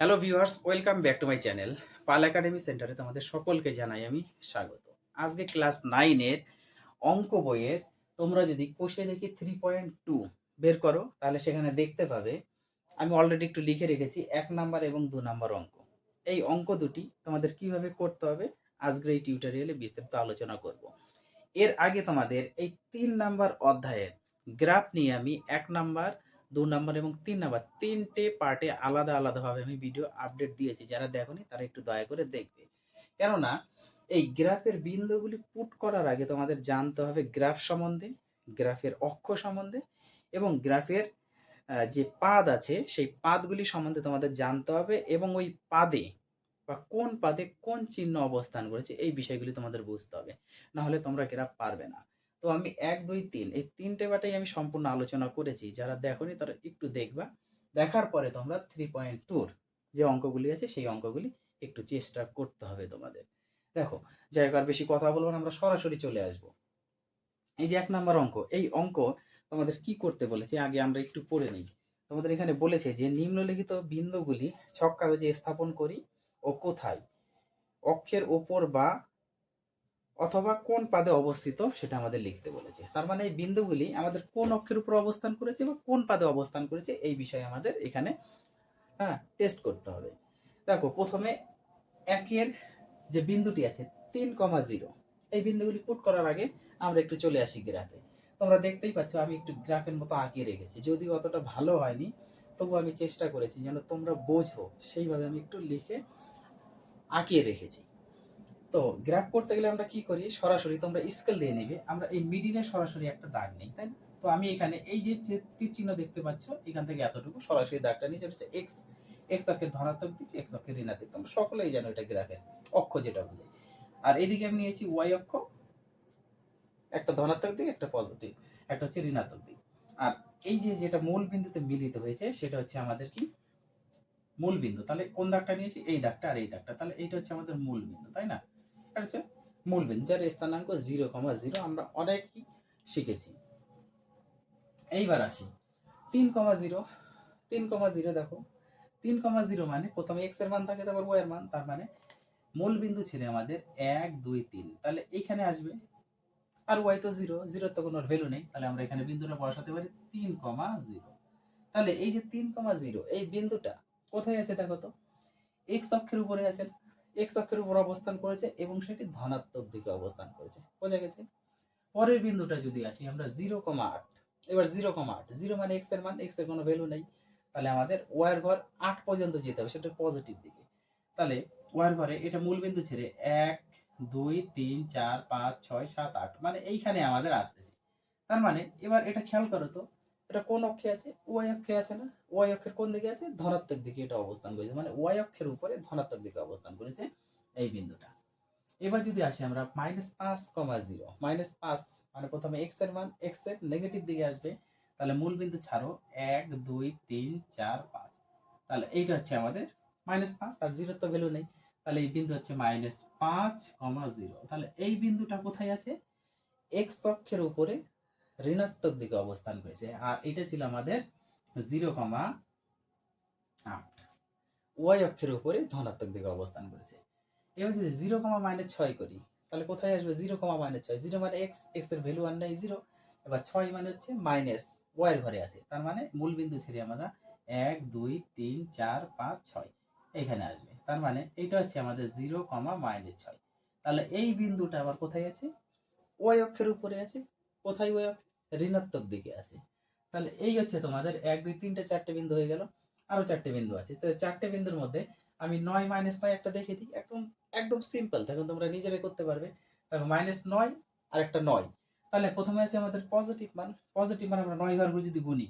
Hello viewers, welcome back to my channel. Pal academy সেন্টারে তোমাদের সকলকে জানাই আমি স্বাগত। আজকে ক্লাস 9 এর অঙ্ক বইয়ের তোমরা যদি কোষে দেখি 3.2 বের করো তাহলে সেখানে দেখতে পাবে আমি অলরেডি একটু লিখে রেখেছি 1 নাম্বার এবং 2 নাম্বার অঙ্ক। এই অঙ্ক দুটি তোমাদের কিভাবে করতে হবে আজকের এই টিউটোরিয়ালে বিস্তারিত আলোচনা করব। এর আগে তোমাদের এই 3 নাম্বার অধ্যায়ের গ্রাফ নিয়ে আমি 1 নাম্বার, 2 নাম্বার এবং 3 নাম্বার 3টে পার্টে আলাদাভাবে আমি ভিডিও আপডেট দিয়েছি। যারা দেখোনি তারা একটু দয়া করে দেখবে। কেননা এই গ্রাফের বিন্দুগুলি পুট করার আগে তোমাদের জানতে হবে গ্রাফ সম্বন্ধে, গ্রাফের অক্ষ সম্বন্ধে এবং গ্রাফের যে পাদ আছে সেই পাদগুলি সম্বন্ধে তোমাদের জানতে হবে এবং ওই পাদে বা কোন পাদে কোন চিহ্ন অবস্থান করেছে এই বিষয়গুলি তোমাদের বুঝতে হবে। না হলে তোমরা গ্রাফ পারবে না। তো আমি ১, ২, ৩ এই ৩টে পার্টেই আমি সম্পূর্ণ আলোচনা করেছি। যারা দেখোনি তারা একটু দেখবা। দেখার পরে তোমরা 3.2 র যে অঙ্কগুলি আছে সেই অঙ্কগুলি একটু চেষ্টা করতে হবে তোমাদের। দেখো, যাই হোক আর বেশি কথা বলবো না, আমরা সরাসরি চলে আসবো। এই যে ১ নাম্বার অঙ্ক, এই অঙ্ক তোমাদের কি করতে বলেছে আগে আমরা একটু পড়ে নিই। তোমাদের এখানে বলেছে যে নিম্নলিখিত বিন্দুগুলি ছক কাগজে স্থাপন করি ও কোথায়? অক্ষের উপর বা অথবা কোন পাদে অবস্থিত সেটা আমাদের লিখতে বলেছে। তার মানে এই বিন্দুগুলি আমাদের কোন অক্ষের উপর অবস্থান করেছে বা কোন পাদে অবস্থান করেছে এই বিষয়ে আমাদের এখানে টেস্ট করতে হবে। দেখো, প্রথমে একের যে বিন্দুটি আছে 3,0, এই বিন্দুগুলি পুট করার আগে আমরা একটু চলে আসি গ্রাফে। তোমরা দেখতেই পাচ্ছ আমি একটু গ্রাফের মতো আঁকিয়ে রেখেছি, যদিও অতটা ভালো হয়নি, তবু আমি চেষ্টা করেছি যেন তোমরা বোঝো সেইভাবে আমি একটু লিখে আঁকিয়ে রেখেছি। তো গ্রাফ করতে গেলে আমরা কি করি, সরাসরি তোমরা স্কেল দিয়ে নিবে, আমরা এই মিডিলে সরাসরি একটা দাগ নেই, তাই না? তো আমি এখানে এই যে তীর চিহ্ন দেখতে পাচ্ছ এখান থেকে এতটুকু সরাসরি দাগটা নিয়ে, সেটা হচ্ছে এক্স। এক্স অক্ষের ধনাত্মক দিক, এক্স অক্ষের ঋণাত্মক দিক, তোমরা সকলেই জানো এটা গ্রাফের অক্ষ যেটা বোঝায়। আর এদিকে আমি নিয়েছি ওয়াই অক্ষ, একটা ধনাত্মক দিক, একটা পজিটিভ, একটা হচ্ছে ঋণাত্মক দিক। আর এই যে যেটা মূল বিন্দুতে মিলিত হয়েছে সেটা হচ্ছে আমাদের কি মূল বিন্দু। তাহলে কোন দাগটা নিয়েছি, এই দাগটা আর এই দাগটা, তাহলে এইটা হচ্ছে আমাদের মূল বিন্দু, তাই না? এটা হচ্ছে মূল বিন্দু যার স্থানাঙ্ক 0,0 আমরা অনেকই শিখেছি। এইবার আসি 3,0। 3,0 দেখো, 3,0 মানে প্রথমে এক্স এর মান থাকে, তারপর ওয়াই এর মান, তার মানে মূল বিন্দু ছিল আমাদের 1, 2, 3, তাহলে এইখানে আসবে। আর ওয়াই তো জিরো, জিরোর তো কোনো ভ্যালু নেই, তাহলে আমরা এখানে বিন্দুটা বসাতে পারি 3,0। তাহলে এই যে 3,0 এই বিন্দুটা কোথায় আছে দেখো তো, এক্স অক্ষের উপরে আছে। এক্স অক্ষের উপর অবস্থান করেছে এবং সেটি ধনাত্মক দিকে অবস্থান করেছে, বোঝা গেছে? পরের বিন্দুটা যদি আসি আমরা 0,8, এবার 0,8, 0 মানে এক্স এর মান, এক্স এর কোনো ভ্যালু নেই, তাহলে আমাদের ওয়াই এর ঘর 8 পর্যন্ত যেতে হবে, সেটা পজিটিভ দিকে। তাহলে ওয়াই এর ঘরে এটা মূল বিন্দু ছেড়ে 1, 2, 3, 4, 5, 6, 7, 8 মানে এইখানে আমাদের আসতেছে। তার মানে এবার এটা খেয়াল করো তো, এটা কোন অক্ষে আছে, ওয়াই অক্ষে আছে না? ওয়াই অক্ষের কোন দিকে আছে, ধনাত্মক দিকে এটা অবস্থান করেছে, মানে ওয়াই অক্ষের উপরে ধনাত্মক দিকে অবস্থান করেছে এই বিন্দুটা। এবার যদি আসি আমরা -5,0, -5 মানে প্রথমে এক্স এর মান এক্স এর নেগেটিভ দিকে আসবে, তাহলে মূল বিন্দু ছাড়ো 1, 2, 3, 4, 5, তাহলে এইটা হচ্ছে আমাদের -5, আর জিরোর তো ভ্যালু নেই, তাহলে এই বিন্দু হচ্ছে -5,0। তাহলে এই বিন্দুটা কোথায় আছে, এক্স অক্ষের উপরে ঋণাত্মক দিকে অবস্থান করেছে, আর এটা ছিল আমাদের 0,8। ওয়াই অক্ষের উপরে ধনাত্মক দিকে অবস্থান করেছে। এবার যদি 0,6 করি তাহলে কোথায় আসবে, 0,6, 0 মানে এক্স, এক্স এর ভ্যালু আর নাই 0। এবার 6 মানে হচ্ছে মাইনাস ওয়াই এর ঘরে আছে, তার মানে মূল বিন্দু ছেড়ে আমরা 1, 2, 3, 4, 5, 6 এখানে আসবে, তার মানে এইটা হচ্ছে আমাদের 0,6। তাহলে এই বিন্দুটা আবার কোথায় আছে, ওয়াই অক্ষের উপরে আছে। কোথায় ওয়াই অক্ষ, ঋণাত্মক দিকে আছে। তাহলে এই হচ্ছে তোমাদের 1, 2, 3টে 4টে বিন্দু হয়ে গেল। আরো 4টে বিন্দু আছে, তো 4টে বিন্দুর মধ্যে আমি 9, -9 একটা দেখে দিই, একদম একদম সিম্পল, তখন তোমরা নিজেরাই করতে পারবে। দেখো -9 আর একটা 9, তাহলে প্রথমে আছে আমাদের পজিটিভ মান। পজিটিভ মান আমরা 9 ঘরগুলো যদি গুনি,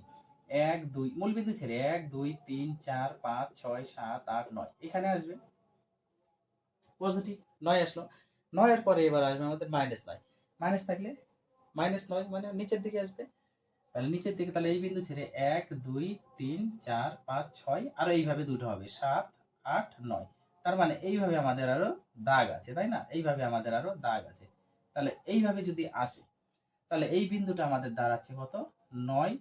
1, 2 মূল বিন্দু ছেড়ে 1, 2, 3, 4, 5, 6, 7, 8, 9 এখানে আসবে পজিটিভ। 9 আসলো। 9 এর পরে এবার আসবে আমাদের -9। মাইনাস থাকলে -9 মানে নিচের দিকে আসবে, তাহলে নিচের দিকে, তাহলে এই বিন্দু ছেড়ে 1, 2, 3, 4, 5, 6 আর এইভাবে দুটো হবে 7, 8, 9। তার মানে এইভাবে আমাদের আরো দাগ আছে, তাই না? এইভাবে আমাদের আরো দাগ আছে। তাহলে এইভাবে যদি আসে তাহলে এই বিন্দুটা আমাদের দাঁড়াচ্ছে কত, 9,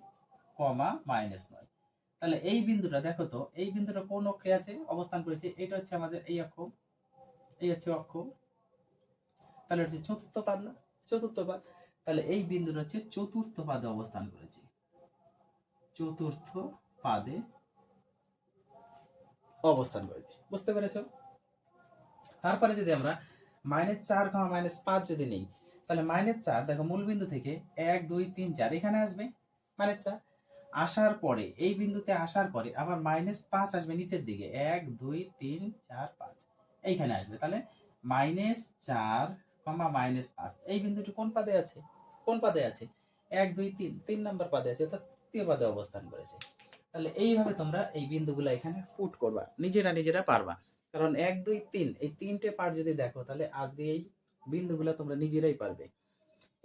-9। তাহলে এই বিন্দুটা দেখো তো, এই বিন্দুটা কোন অক্ষে আছে অবস্থান করেছে? এটা হচ্ছে আমাদের এই অক্ষ, এই হচ্ছে অক্ষ। তাহলে হচ্ছে চতুর্থ পাদ না? চতুর্থ পাদ। তাহলে এই বিন্দুটা হচ্ছে চতুর্থ পাদে অবস্থান করেছে, চতুর্থ পাদে অবস্থান করেছে। বুঝতে পেরেছো? তারপরে যদি আমরা -4, -5 যদি নেই, তাহলে -4 দেখো মূল বিন্দু থেকে 1 2 3 4 এখানে আসবে -4, আসার পরে এই বিন্দুতে আসার পরে আবার -5 আসবে নিচের দিকে, 1 2 3 4 5 এইখানে আসবে। তাহলে -4, -5 এই বিন্দুটি কোন পাদে আছে? কোন পাদে আছে? 1 2 3 3 নাম্বার পাদে আছে, অর্থাৎ তৃতীয় পাদে অবস্থান করেছে। তাহলে এইভাবে তোমরা এই বিন্দুগুলো এখানে পুট করবা, নিজেরা পারবা। কারণ 1 2 3 এই তিনটে পার্ট যদি দেখো, তাহলে আজকে এই বিন্দুগুলো তোমরা নিজেরাই পারবে।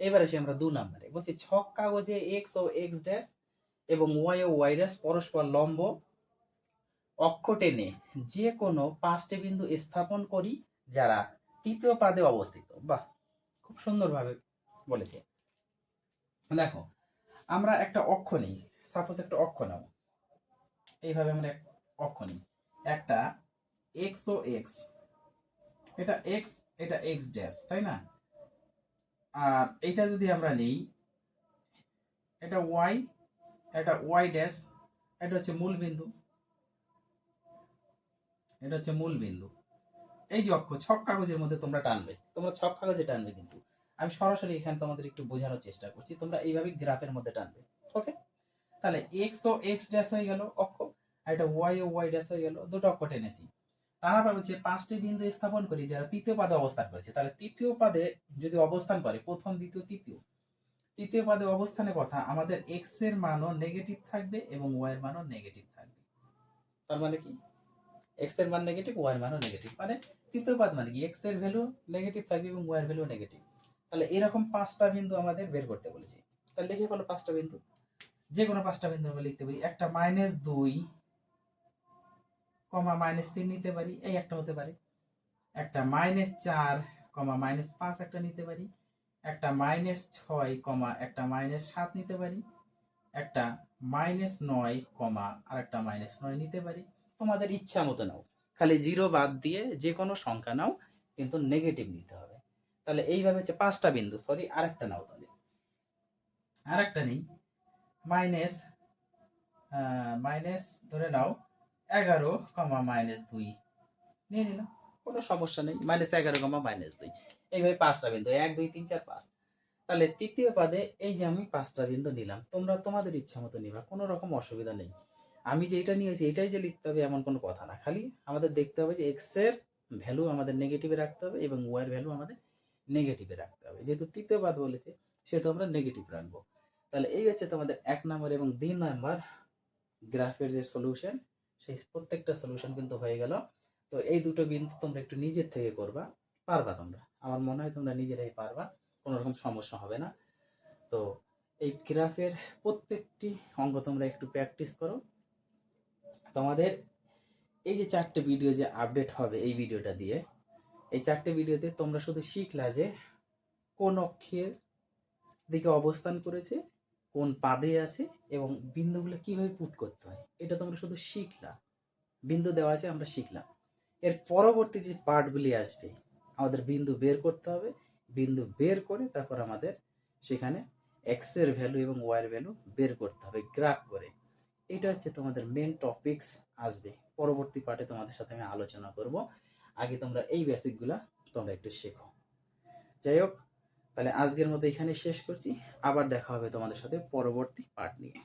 এবার আসি আমরা 2 নম্বরে। বলছি ছক কাগজে এক্স ও এক্স ড্যাশ এবং ওয়াই ও ওয়াই ড্যাশ পরস্পর লম্ব অক্ষ টেনে যে কোনো 5টি বিন্দু স্থাপন করি যারা তৃতীয় পাদে অবস্থিত। বাহ, খুব সুন্দরভাবে বলেছে। দেখো, আমরা একটা অক্ষ নিই, সাপোজ একটা অক্ষ নাও, এইভাবে আমরা অক্ষ নিই, একটা এক্স ও এক্স, এটা এক্স, এটা এক্স ড্যাশ, তাই না? আর এটা যদি আমরা নিই, এটা ওয়াই, এটা ওয়াই ড্যাশ, এটা হচ্ছে মূল বিন্দু, এটা হচ্ছে মূল বিন্দু। এই যে অক্ষ ছক কাগজের মধ্যে তোমরা টানবে, তোমরা ছক কাগজে টানবে, কিন্তু আমি সরাসরি এখানে তোমাদের একটু বোঝানোর চেষ্টা করছি, তোমরা এইভাবে গ্রাফের মধ্যে টানবে। ওকে, তাহলে এক্স ও এক্স ড্যাশ হয়ে গেল অক্ষ, আর এটা ওয়াই ও ওয়াই ড্যাশ হয়ে গেল, দুটো অক্ষ টেনেছি। তারা বলছে 5টি বিন্দু স্থাপন করি যারা তৃতীয় পাদে অবস্থান করেছে। তাহলে তৃতীয় পাদে যদি অবস্থান করে, প্রথম দ্বিতীয় তৃতীয়, তৃতীয় পাদে অবস্থানের কথা, আমাদের এক্স এর মানও নেগেটিভ থাকবে এবং ওয়াই এর মানও নেগেটিভ থাকবে। তার মানে কি? এক্স এর মান নেগেটিভ, ওয়াই এর মানও নেগেটিভ, মানে তৃতীয় পাদ মানে কি? এক্স এর ভ্যালু নেগেটিভ থাকবে এবং ওয়াই এর ভ্যালু নেগেটিভ। তাহলে এরকম 5টা বিন্দু আমাদের বের করতে বলেছি। তাহলে লিখে ফেলো 5টা বিন্দু, যে কোনো 5টা বিন্দু আমরা লিখতে পারি। একটা -2, -3 নিতে পারি, এই একটা হতে পারে। একটা -4, -5 একটা নিতে পারি। একটা -6, একটা -7 নিতে পারি। একটা -9, আর একটা -9 নিতে পারি। তোমাদের ইচ্ছা মতো নাও, খালি 0 বাদ দিয়ে যে কোনো সংখ্যা নাও, কিন্তু নেগেটিভ নিতে হবে। তাহলে এইভাবে হচ্ছে 5টা বিন্দু। সরি, আরেকটা নাও, তাহলে আরেকটা নেই, মাইনাস মাইনাস ধরে নাও 11, -2 নিয়ে নিলাম, কোনো সমস্যা নেই। -11, -2 এইভাবে 5টা বিন্দু, 1 2 3 4 5। তাহলে তৃতীয় পাদে এই যে আমি 5টা বিন্দু নিলাম, তোমরা তোমাদের ইচ্ছা মতো নিবা, কোনো রকম অসুবিধা নেই। আমি যেটা নিয়েছি এটাই যে লিখতে হবে এমন কোনো কথা না, খালি আমাদের দেখতে হবে যে এক্স এর ভ্যালু আমাদের নেগেটিভে রাখতে হবে এবং ওয়াই এর ভ্যালু আমাদের নেগেটিভে রাখতে হবে। যেহেতু তৃতীয় পাদ বলেছে, সেহেতু আমরা নেগেটিভ রাখবো। তাহলে এই হচ্ছে তোমাদের 1 নাম্বার এবং 2 নাম্বার গ্রাফের যে সলিউশন, সেই প্রত্যেকটা সলিউশন কিন্তু হয়ে গেল। তো এই দুটো বিন্দু তোমরা একটু নিজের থেকে করবা, পারবা তোমরা, আমার মনে হয় তোমরা নিজেরাই পারবা, কোনো রকম সমস্যা হবে না। তো এই গ্রাফের প্রত্যেকটি অঙ্ক তোমরা একটু প্র্যাকটিস করো। তোমাদের এই যে 4টে ভিডিও যে আপডেট হবে এই ভিডিওটা দিয়ে, এই 4টে ভিডিওতে তোমরা শুধু শিখলা যে কোন অক্ষের দিকে অবস্থান করেছে, কোন পাদে আছে এবং বিন্দুগুলো কিভাবে পুট করতে হয়, এটা তোমরা শুধু শিখলা। বিন্দু দেওয়া আছে, আমরা শিখলাম। এর পরবর্তী যে পার্টগুলি আসবে, আমাদের বিন্দু বের করতে হবে, বিন্দু বের করে তারপর আমাদের সেখানে এক্স এর ভ্যালু এবং ওয়াই এর ভ্যালু বের করতে হবে গ্রাফ করে। এটা হচ্ছে তোমাদের মেন টপিকস আসবে পরবর্তী পার্টে, তোমাদের সাথে আমি আলোচনা করব। আগে তোমরা এই বেসিকগুলা তোমরা একটু শেখো। যাই হোক, তাহলে আজকের মতো এখানে শেষ করছি, আবার দেখা হবে তোমাদের সাথে পরবর্তী পার্ট নিয়ে।